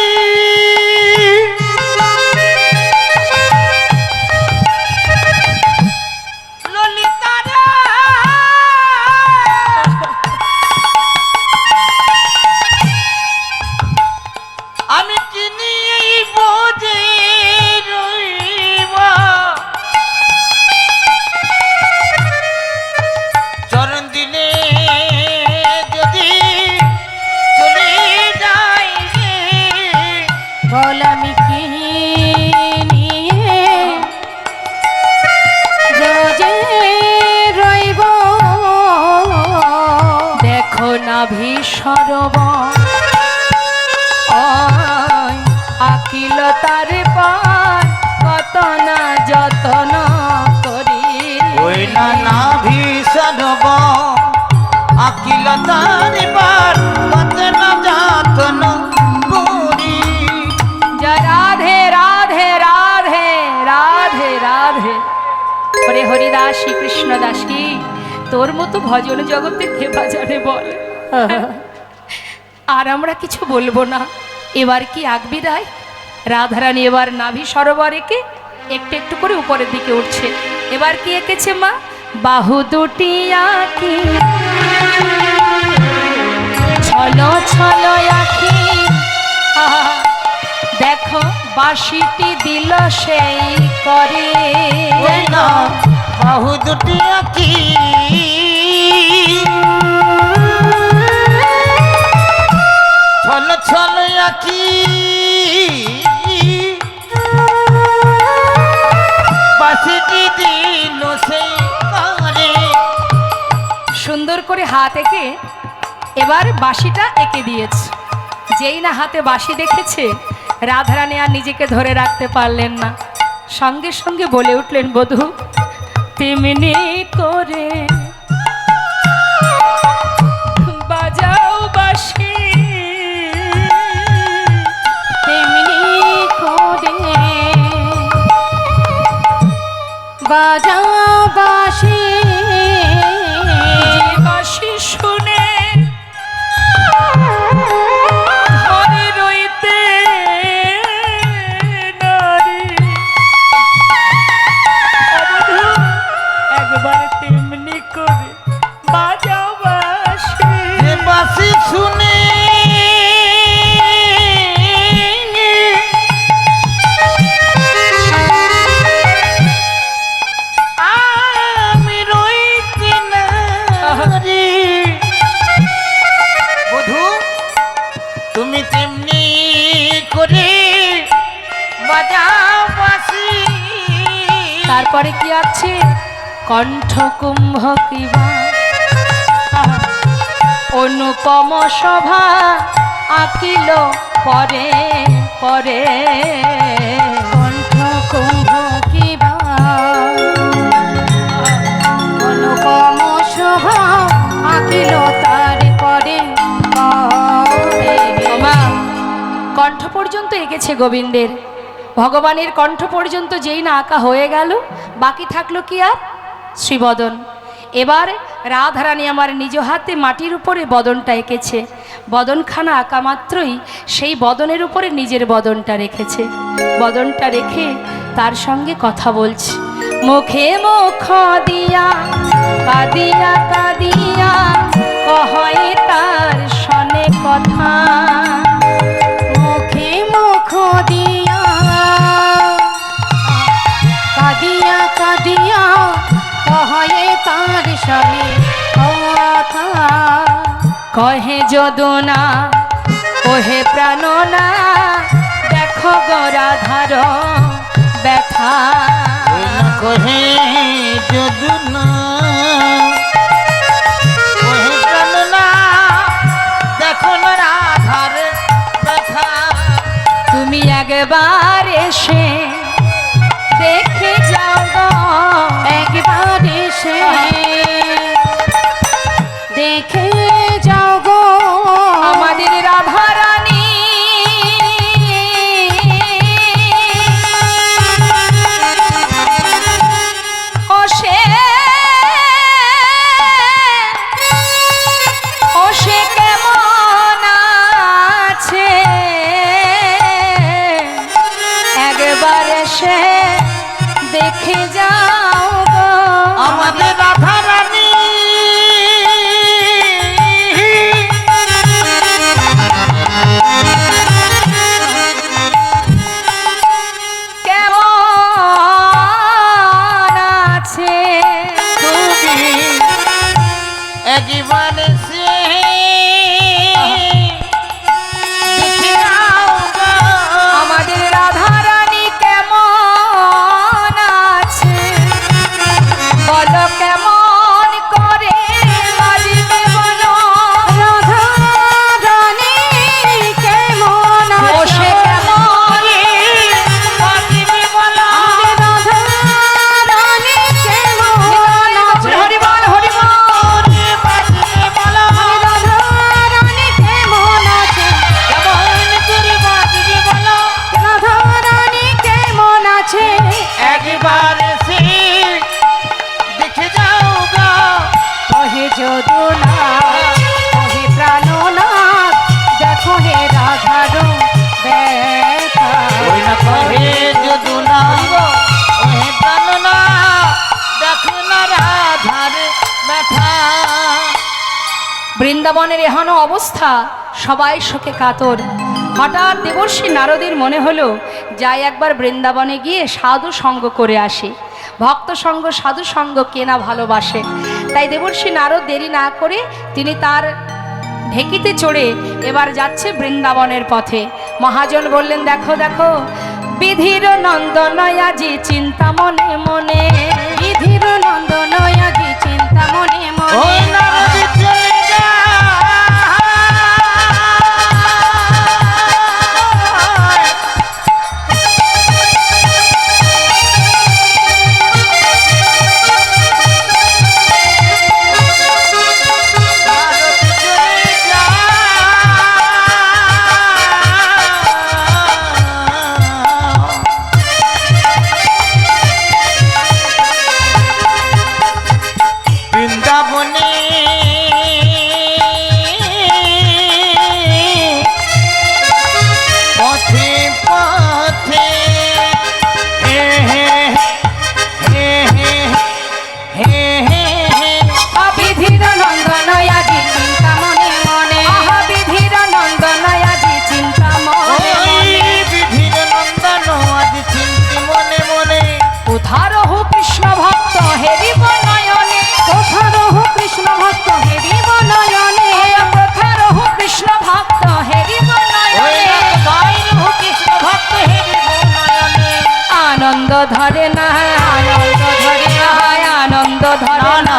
ললিতারা আমি কি নিয়ে বোঝে রইব? চরণ দিলে যদি চলে যাই রে, বল আমি কি নিয়ে ব্রজে রইব? দেখো না ভীষরবন আকিল তার পার, কত না যতন করি। ওই না ভীষণব আকিল তারিবার কত না যাতন করি। যা রাধে রাধে রাধে রাধে রাধে, হরে হরিদাস কৃষ্ণ দাসী, তোর মতো ভজন জগতে কে বাজারে বল। আর আমরা কিছু বলবো না, এবার কি আঁকবি রায়? রাধারানী এবার নাভি সরোবর এঁকে একটু একটু করে উপরের দিকে উঠছে। এবার কি এঁকেছে মা? বাহু দুটি আঁকি, ছলো ছলো আঁকি, দেখো বাঁশিটি দিল সেই করে। ওই না বাহু দুটি আঁকি, ছল ছল আঁকি, বাঁশিটি দিল সেই করে। সুন্দর করে হাত এঁকে এবার বাঁশিটা এঁকে দিয়েছে। যেই না হাতে বাঁশি দেখেছে, রাধারানী আর নিজেকে ধরে রাখতে পারলেন না, সঙ্গে সঙ্গে বলে উঠলেন, বধূ তেমনি করে বাজাও বাঁশি, তেমনি করে বাজাও বাঁশি। বাঁশি শুনে ঘরে রইতে তারপরে কি আছে, কণ্ঠ কুম্ভ কিবা অনুপম শোভা আঁকিল পরে পরে, কণ্ঠ কুম্ভ কিবা অনুপম শোভা আঁকিল তার পরে পরে। ওমা, কণ্ঠ পর্যন্ত এঁকেছে গোবিন্দের, ভগবানের কণ্ঠ পর্যন্ত যেই না আঁকা হয়ে গেল, বাকি থাকলো কি আর, শ্রীবদন। এবার রাধারানী আমার নিজ হাতে মাটির উপরে বদনটা এঁকেছে, বদনখানা আঁকা মাত্রই সেই বদনের উপরে নিজের বদনটা রেখেছে, বদনটা রেখে তার সঙ্গে কথা বলছে, মুখে মুখ দিয়া কাঁদিয়া কাঁদিয়া কহে তার সনে কথা, মুখে মুখ দিয়া কাঁদিয়া কাঁদিয়া কহে তার সনে কথা, কহে যদুনা কহে প্রাণনা দেখো গো রাধার ব্যথা, ওই না কহে যদুনা কহে কান্না, দেখো না রাধার ব্যথা। তুমি একবার এসে দেখে যাও গো, একবার এসে দেখে যাও গো আমাদের রাধারানী ও সে কেমন আছে, একবার এসে দেখে যাও গো আমাদের রাধা রানী কেমন আছে, তুমি একবার সে দেখে যাও গো। আমাদের রাধারানী কেমন আছে, বলো কেমন করে বাজবে বলো, রাধা রানী কেমন ও সে আছে, কেমন বাজিবে বলো। রাধা রানী কেমন আছে, হরি বল হরি বল, বাজিবে বলো। রাধা রানী কেমন আছে, কেমন করে বাজিবে বলো। রাধা রানী কেমন আছে, একবার সে দেখে যাও গো। কহে যদুনা কহে প্রাণনাথ দেখো হে রাধার ব্যথা, ওই না কহে যদুনা ওহে প্রাণনা, দেখো না রাধার ব্যথা। বৃন্দাবনের এহেন অবস্থা, সবাই শোকে কাতর। হঠাৎ দেবর্ষি নারদের মনে হলো যাই একবার বৃন্দাবনে গিয়ে সাধু সঙ্গ করে আসি, ভক্ত সঙ্গ সাধু সঙ্গ কেনা ভালোবাসে। তাই দেবর্ষি নারদ দেরি না করে তিনি তার ঢেকিতে চড়ে এবার যাচ্ছে বৃন্দাবনের পথে। মহাজন বললেন, দেখো দেখো বিধির নন্দন আজি চিন্তা মনে মনে, বিধির নন্দন আজি চিন্তা মনে ওই মনে, নারদে চলে যায়। নারদে চলে যায়। বৃন্দাবনে আনন্দ ধরে না না। না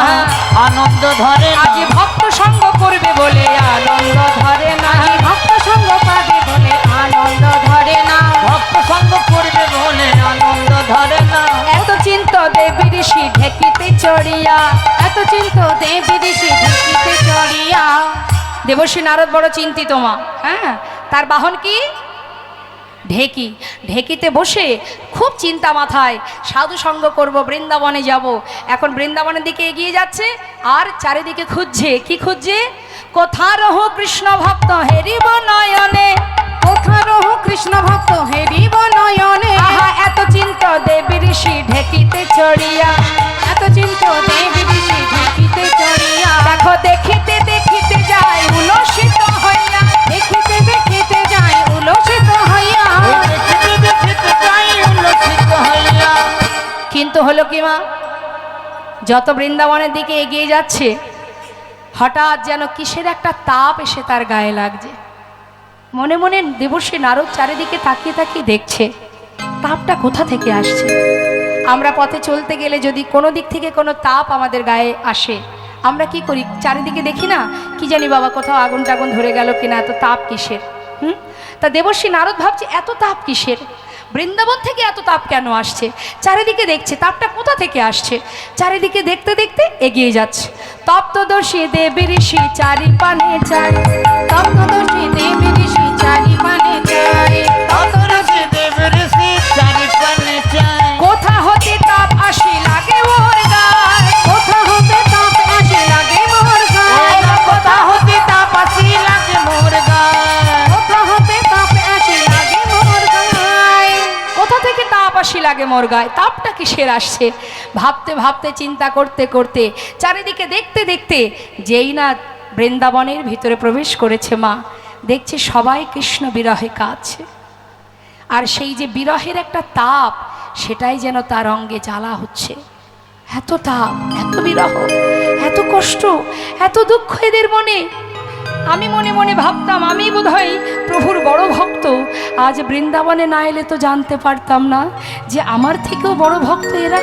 আনন্দ ধরে না। আজ ভক্ত সঙ্গ করবে বলে আনন্দ ধরে না। ভক্ত সঙ্গ পাবে বলে আনন্দ ধরে না। ভক্ত সঙ্গ করবে বলে আনন্দ ধরে না। এত চিন্ত দেবী ঋষি ঢেকিতে চড়িয়া, এত চিন্ত দেবী ঋষি ঢেকিতে চড়িয়া। দেবশ্রী নারদ বড় চিন্তিত মা। হ্যাঁ, তার বাহন কি? ঢেকি। ঢেকিতে বসে খুব চিন্তা মাথায়, সাধু সঙ্গ করব, বৃন্দাবনে যাব। এখন বৃন্দাবনের দিকে এগিয়ে যাচ্ছে আর চারিদিকে খুঁজছে। কি খুঁজছে? কোথা রহ কৃষ্ণ ভক্ত হেরিব নয়নে। কোথা রহু কৃষ্ণ ভক্ত হেরিব নয়নে। আহা এত চিন্ত দেবী ঋষি ঢেকিতে চড়িয়া, এত চিন্ত দেবী ঋষি ঢেকিতে চড়িয়া। দেখো দেখিতে দেখিতে যায় উলসিত হইয়া। দেখিতে দেখিতে যায় উলসিত হইয়া। ওই দেখিতে দেখিতে যাই উল্লসিত হইয়া। কিন্তু হলো কি মা, যত বৃন্দাবনের দিকে এগিয়ে যাচ্ছে হঠাৎ যেন কিসের একটা তাপ এসে তার গায়ে লাগছে। মনে মনে দেবশ্রী নারদ চারিদিকে তাকিয়ে তাকিয়ে দেখছে তাপটা কোথা থেকে আসছে। আমরা পথে চলতে গেলে যদি কোনো দিক থেকে কোনো তাপ আমাদের গায়ে আসে, আমরা কি করি? চারিদিকে দেখি না, কি জানি বাবা কোথাও আগুন টাগুন ধরে গেল কিনা, এত তাপ কিসের? তা দেবশ্রী নারদ ভাবছে এত তাপ কিসের, বৃন্দাবন থেকে এত তাপ কেন আসছে। চারিদিকে দেখছে তাপটা কোথা থেকে আসছে। চারিদিকে দেখতে দেখতে এগিয়ে যাচ্ছে। তপ্তদর্শী দেবী ঋষি চারি পানে চায়। তপ্তদর্শী দেবী ঋষি চারি পানে যায়। ততরসে দেব ঋষি চারি পানে চায়। কোথা হতে তাপ আসি লাগে ওর গায়। কোথা হতে তাপ আসে লাগে মোর গায়। কোথা হতে তাপ আসি লাগে মোর গায়। কোথা হতে তাপ আসে লাগে মোর গায়। কোথা থেকে তাপ আসি লাগে মোর গায়ে, তাপটা কিসের আসছে? ভাবতে ভাবতে চিন্তা করতে করতে চারিদিকে দেখতে দেখতে যেই না বৃন্দাবনের ভিতরে প্রবেশ করেছে মা, দেখছে সবাই কৃষ্ণ বিরহে কাঁদছে। আর সেই যে বিরহের একটা তাপ, সেটাই যেন তার অঙ্গে জ্বালা হচ্ছে। এত তাপ, এত বিরহ, এত কষ্ট, এত দুঃখ এদের মনে। আমি মনে মনে ভাবতাম আমি বোধহয় প্রভুর বড় ভক্ত। আজ বৃন্দাবনে না এলে তো জানতে পারতাম না যে আমার থেকেও বড় ভক্ত এরা।